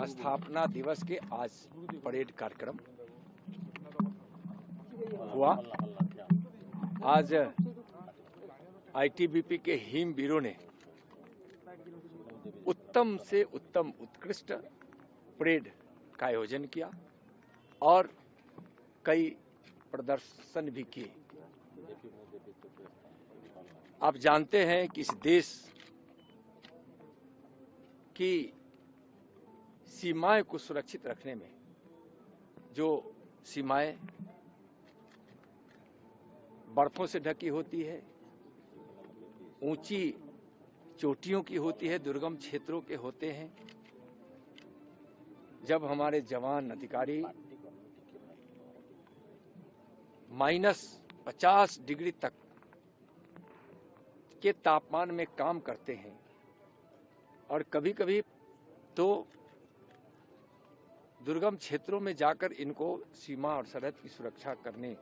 स्थापना दिवस के आज परेड कार्यक्रम हुआ। आज आईटीबीपी के हिमवीरों ने उत्तम से उत्तम उत्कृष्ट परेड का आयोजन किया और कई प्रदर्शन भी किए। आप जानते हैं कि इस देश की सीमाएं को सुरक्षित रखने में जो सीमाएं बर्फों से ढकी होती है, ऊंची चोटियों की होती है, दुर्गम क्षेत्रों के होते हैं, जब हमारे जवान अधिकारी -50 डिग्री तक के तापमान में काम करते हैं और कभी कभी तो दुर्गम क्षेत्रों में जाकर इनको सीमा और सरहद की सुरक्षा करने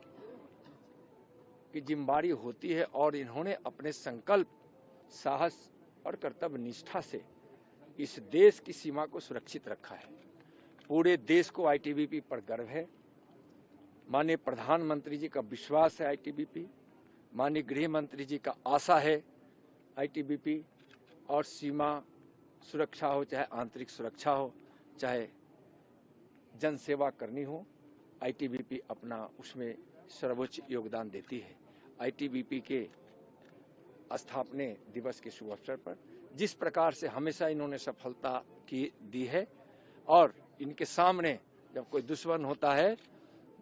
की जिम्मेदारी होती है और इन्होंने अपने संकल्प, साहस और कर्तव्य निष्ठा से इस देश की सीमा को सुरक्षित रखा है। पूरे देश को आईटीबीपी पर गर्व है। माननीय प्रधानमंत्री जी का विश्वास है आईटीबीपी, माननीय गृह मंत्री जी का आशा है आईटीबीपी, और सीमा सुरक्षा हो, चाहे आंतरिक सुरक्षा हो, चाहे जनसेवा करनी हो, आईटीबीपी अपना उसमें सर्वोच्च योगदान देती है। आईटीबीपी के स्थापना दिवस के शुभ अवसर पर जिस प्रकार से हमेशा इन्होंने सफलता की दी है और इनके सामने जब कोई दुश्मन होता है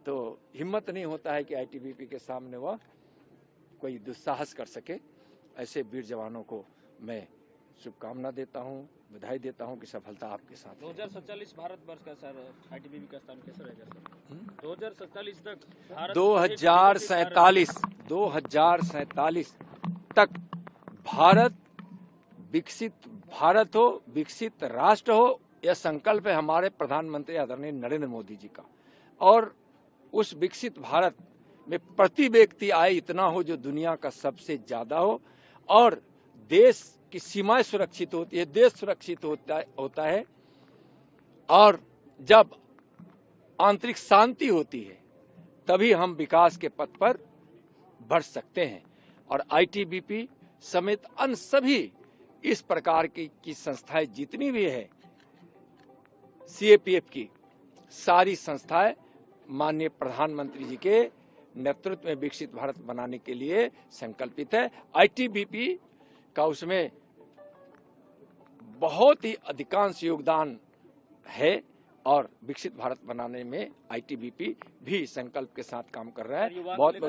तो हिम्मत नहीं होता है कि आईटीबीपी के सामने वह कोई दुस्साहस कर सके। ऐसे वीर जवानों को मैं शुभकामना देता हूं, बधाई देता हूं कि सफलता आपके साथ है। 2047 भारत वर्ष का सर आईटीबीपी का स्थान कैसे रहेगा सर? 2047 तक 2047 तक भारत विकसित भारत हो, विकसित राष्ट्र हो, यह संकल्प है हमारे प्रधानमंत्री आदरणीय नरेंद्र मोदी जी का। और उस विकसित भारत में प्रति व्यक्ति आय इतना हो जो दुनिया का सबसे ज्यादा हो और देश की सीमाएं सुरक्षित होती है, देश सुरक्षित होता है और जब आंतरिक शांति होती है तभी हम विकास के पथ पर बढ़ सकते हैं। और आईटीबीपी समेत अन्य सभी इस प्रकार की संस्थाएं जितनी भी है, सीएपीएफ की सारी संस्थाएं माननीय प्रधानमंत्री जी के नेतृत्व में विकसित भारत बनाने के लिए संकल्पित है। आईटीबीपी का उसमें बहुत ही अधिकांश योगदान है और विकसित भारत बनाने में आईटीबीपी भी संकल्प के साथ काम कर रहा है। बहुत